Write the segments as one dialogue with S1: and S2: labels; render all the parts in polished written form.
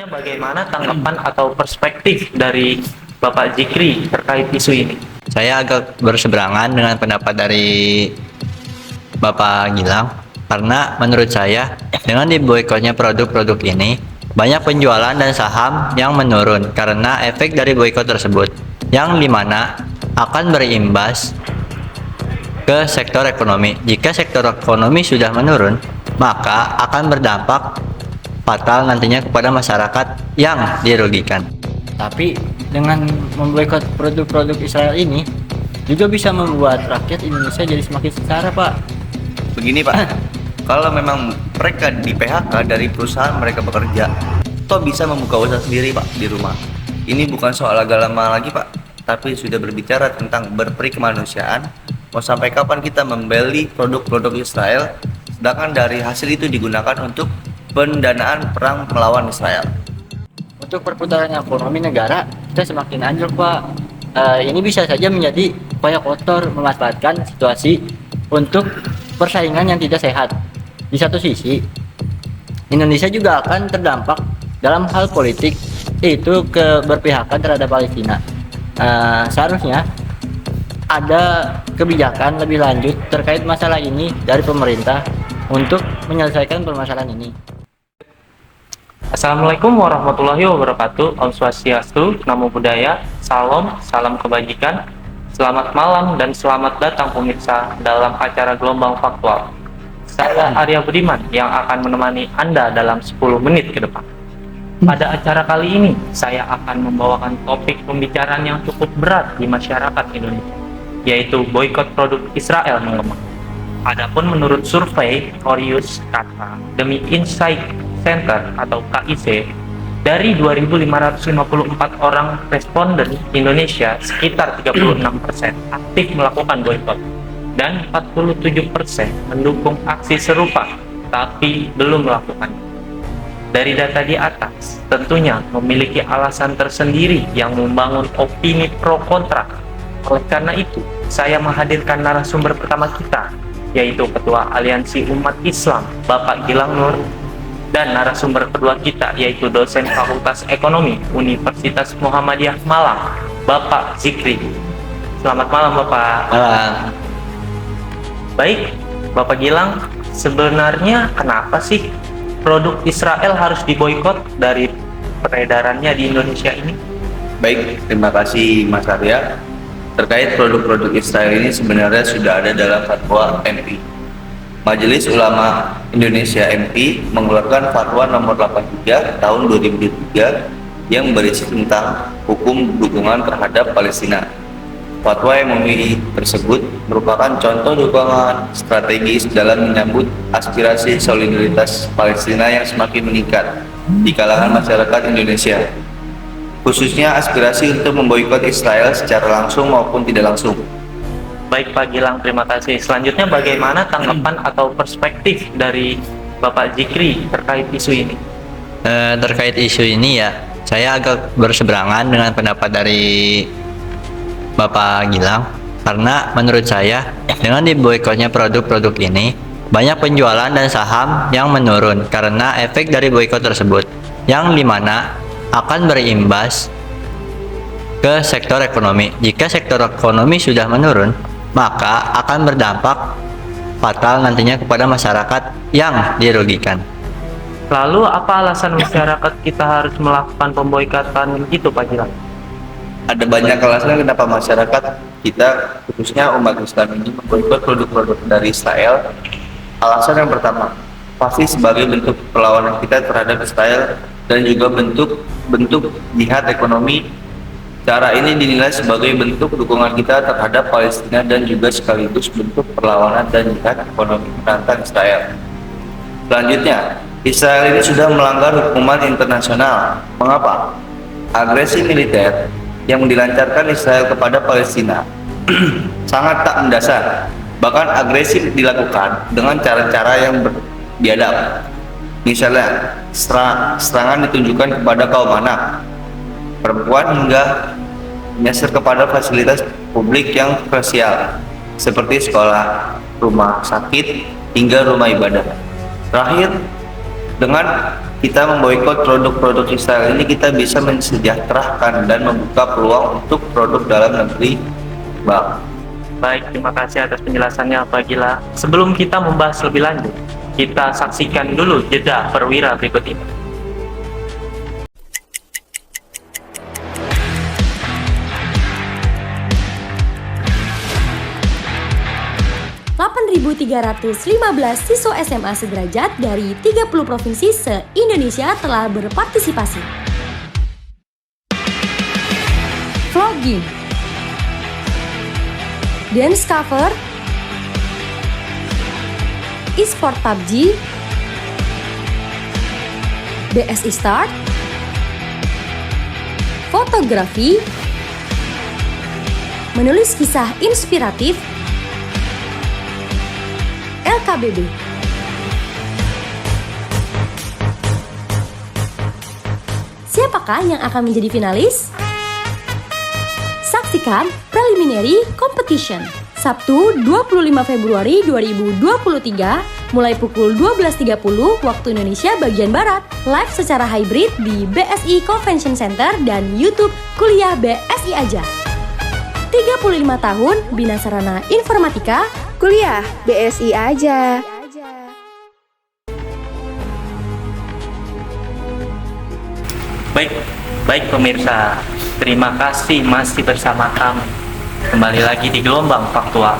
S1: Selanjutnya bagaimana tanggapan atau perspektif dari Bapak Zikri terkait isu ini?
S2: Saya agak berseberangan dengan pendapat dari Bapak Gilang karena menurut saya dengan diboikotnya produk-produk ini banyak penjualan dan saham yang menurun karena efek dari boikot tersebut yang dimana akan berimbas ke sektor ekonomi. Jika sektor ekonomi sudah menurun, maka akan berdampak fatal nantinya kepada masyarakat yang dirugikan. Tapi dengan memboikot produk-produk Israel ini juga bisa membuat rakyat Indonesia jadi semakin sengsara, Pak.
S3: Begini Pak, kalau memang mereka di PHK dari perusahaan mereka bekerja, toh bisa membuka usaha sendiri Pak di rumah. Ini bukan soal agama lagi Pak, tapi sudah berbicara tentang berperi kemanusiaan. Mau sampai kapan kita membeli produk-produk Israel, sedangkan dari hasil itu digunakan untuk pendanaan perang melawan Israel.
S2: Untuk perputaran ekonomi negara kita semakin anjlok, Pak. Ini bisa saja menjadi upaya kotor memanfaatkan situasi untuk persaingan yang tidak sehat. Di satu sisi, Indonesia juga akan terdampak dalam hal politik, yaitu keberpihakan terhadap Palestina. Seharusnya ada kebijakan lebih lanjut terkait masalah ini dari pemerintah untuk menyelesaikan permasalahan ini.
S1: Assalamualaikum warahmatullahi wabarakatuh. Om Swastiastu, Namo Buddhaya, salam kebajikan. Selamat malam dan selamat datang pemirsa dalam acara Gelombang Faktual. Saya Arya Budiman yang akan menemani Anda dalam 10 menit ke depan. Pada acara kali ini, saya akan membawakan topik pembicaraan yang cukup berat di masyarakat Indonesia, yaitu boikot produk Israel menggema. Adapun menurut survei Corius Kata demi Insight Center atau KIC, dari 2.554 orang responden Indonesia, sekitar 36% aktif melakukan boikot dan 47% mendukung aksi serupa tapi belum melakukannya. Dari data di atas, tentunya memiliki alasan tersendiri yang membangun opini pro kontra. Oleh karena itu, saya menghadirkan narasumber pertama kita, yaitu Ketua Aliansi Umat Islam, Bapak Gilang Nur, dan narasumber kedua kita, yaitu dosen Fakultas Ekonomi Universitas Muhammadiyah Malang, Bapak Zikri. Selamat malam, Bapak. Baik, Bapak Gilang, sebenarnya kenapa sih produk Israel harus diboikot dari peredarannya di Indonesia ini?
S3: Baik, terima kasih Mas Arya. Terkait produk-produk Israel ini sebenarnya sudah ada dalam fatwa MI. Majelis Ulama Indonesia MI mengeluarkan fatwa nomor 83 tahun 2003 yang berisi tentang hukum dukungan terhadap Palestina. Fatwa MUI tersebut merupakan contoh dukungan strategis dalam menyambut aspirasi solidaritas Palestina yang semakin meningkat di kalangan masyarakat Indonesia, khususnya aspirasi untuk memboikot Israel secara langsung maupun tidak langsung.
S1: Baik Pak Gilang, terima kasih. Selanjutnya bagaimana tanggapan atau perspektif dari Bapak Zikri terkait isu ini?
S2: Terkait isu ini ya, saya agak berseberangan dengan pendapat dari Bapak Gilang karena menurut saya dengan diboikotnya produk-produk ini banyak penjualan dan saham yang menurun karena efek dari boikot tersebut yang dimana akan berimbas ke sektor ekonomi. Jika sektor ekonomi sudah menurun, maka akan berdampak fatal nantinya kepada masyarakat yang dirugikan.
S1: Lalu apa alasan masyarakat kita harus melakukan pemboikatan itu, Pak Gilang?
S3: Ada banyak alasan kenapa masyarakat kita, khususnya umat Islam ini, memboikot produk-produk dari Israel. Alasan yang pertama, pasti sebagai bentuk perlawanan kita terhadap Israel dan juga bentuk jihad ekonomi. Cara ini dinilai sebagai bentuk dukungan kita terhadap Palestina dan juga sekaligus bentuk perlawanan dan jihad ekonomi menantang Israel. Selanjutnya, Israel ini sudah melanggar hukuman internasional. Mengapa? Agresi militer yang dilancarkan Israel kepada Palestina sangat tak mendasar. Bahkan agresi dilakukan dengan cara-cara yang biadab. Misalnya, serangan ditunjukkan kepada kaum anak, perempuan hingga menyasar kepada fasilitas publik yang krusial seperti sekolah, rumah sakit, hingga rumah ibadah. Terakhir, Dengan kita memboikot produk-produk Israel ini, kita bisa mensejahterakan dan membuka peluang untuk produk dalam negeri, Bang.
S1: Baik, terima kasih atas penjelasannya Pak Gila. Sebelum kita membahas lebih lanjut, kita saksikan dulu jeda perwira berikut ini.
S4: 8.315 siswa SMA sederajat dari 30 provinsi se-Indonesia telah berpartisipasi. Vlogging, dance cover, e-sport PUBG, BSI Start, fotografi, menulis kisah inspiratif, LKBB. Siapakah yang akan menjadi finalis? Saksikan Preliminary Competition Sabtu 25 Februari 2023 mulai pukul 12.30 waktu Indonesia bagian Barat. Live secara hybrid di BSI Convention Center dan YouTube Kuliah BSI Aja. 35 tahun Bina Sarana Informatika,
S5: Kuliah BSI Aja.
S1: Baik pemirsa, terima kasih masih bersama kami. Kembali lagi di Gelombang Faktual.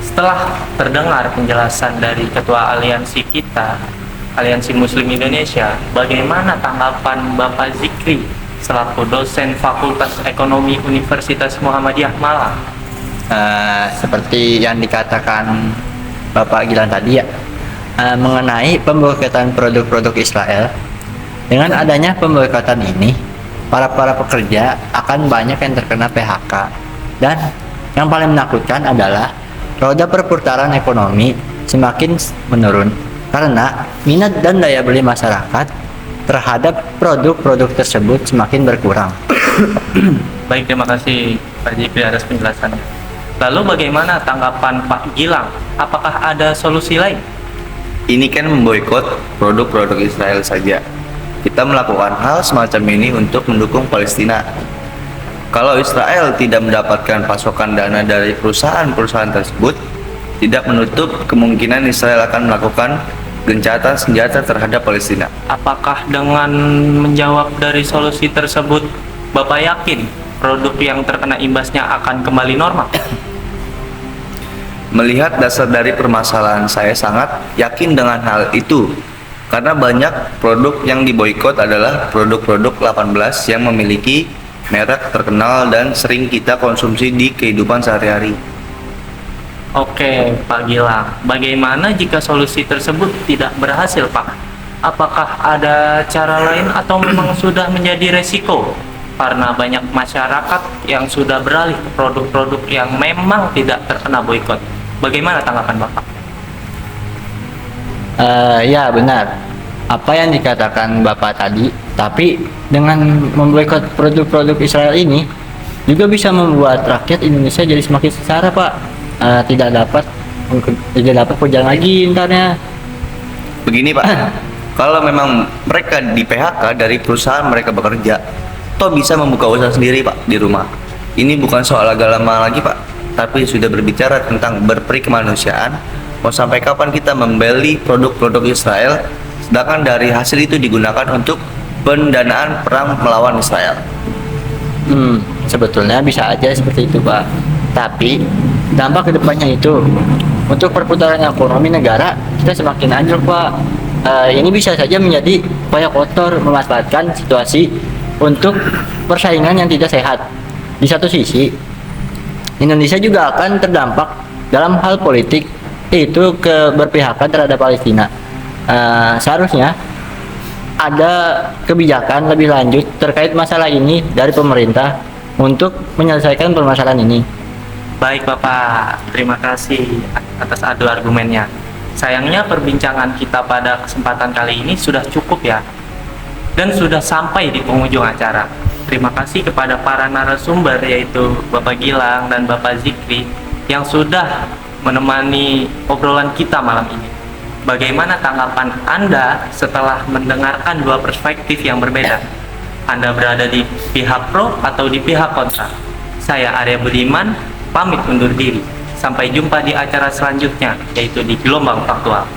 S1: Setelah terdengar penjelasan dari Ketua Aliansi kita, Aliansi Muslim Indonesia, bagaimana tanggapan Bapak Zikri selaku dosen Fakultas Ekonomi Universitas Muhammadiyah Malang?
S2: Seperti yang dikatakan Bapak Gilang tadi ya, mengenai pemboikotan produk-produk Israel. Dengan adanya pemboikotan ini, para pekerja akan banyak yang terkena PHK, dan yang paling menakutkan adalah roda perputaran ekonomi semakin menurun karena minat dan daya beli masyarakat terhadap produk-produk tersebut semakin berkurang.
S1: Baik, terima kasih Pak Zikri atas penjelasannya. Lalu bagaimana tanggapan Pak Gilang? Apakah ada solusi lain?
S3: Ini kan memboikot produk-produk Israel saja. Kita melakukan hal semacam ini untuk mendukung Palestina. Kalau Israel tidak mendapatkan pasokan dana dari perusahaan-perusahaan tersebut, tidak menutup kemungkinan Israel akan melakukan gencatan senjata terhadap Palestina.
S1: Apakah dengan menjawab dari solusi tersebut, Bapak yakin produk yang terkena imbasnya akan kembali normal?
S3: Melihat dasar dari permasalahan, saya sangat yakin dengan hal itu. Karena banyak produk yang diboikot adalah produk-produk 18 yang memiliki merek terkenal dan sering kita konsumsi di kehidupan sehari-hari.
S1: Oke, Pak Gilang. Bagaimana jika solusi tersebut tidak berhasil, Pak? Apakah ada cara lain atau memang sudah menjadi resiko? Karena banyak masyarakat yang sudah beralih ke produk-produk yang memang tidak terkena boikot. Bagaimana tanggapan Bapak?
S2: Ya benar, apa yang dikatakan Bapak tadi, tapi dengan memboikot produk-produk Israel ini juga bisa membuat rakyat Indonesia jadi semakin sengsara, Pak. Tidak dapat pujian lagi intarnya.
S3: Begini Pak, kalau memang mereka di PHK dari perusahaan mereka bekerja, toh bisa membuka usaha sendiri Pak di rumah. Ini bukan soal agama lagi Pak, tapi sudah berbicara tentang berperi kemanusiaan. Mau sampai kapan kita membeli produk-produk Israel, sedangkan dari hasil itu digunakan untuk pendanaan perang melawan Israel?
S2: Sebetulnya bisa aja seperti itu, Pak. Tapi dampak kedepannya itu untuk perputaran ekonomi negara kita semakin anjlok, Pak. Ini bisa saja menjadi upaya kotor memanfaatkan situasi untuk persaingan yang tidak sehat. Di satu sisi, Indonesia juga akan terdampak dalam hal politik, yaitu keberpihakan terhadap Palestina. Seharusnya ada kebijakan lebih lanjut terkait masalah ini dari pemerintah untuk menyelesaikan permasalahan ini.
S1: Baik Bapak, terima kasih atas adu argumennya. Sayangnya perbincangan kita pada kesempatan kali ini sudah cukup ya, dan sudah sampai di penghujung acara. Terima kasih kepada para narasumber yaitu Bapak Gilang dan Bapak Zikri yang sudah menemani obrolan kita malam ini. Bagaimana tanggapan Anda setelah mendengarkan dua perspektif yang berbeda? Anda berada di pihak pro atau di pihak kontra? Saya Arya Budiman, pamit undur diri. Sampai jumpa di acara selanjutnya, yaitu di Gelombang Faktual.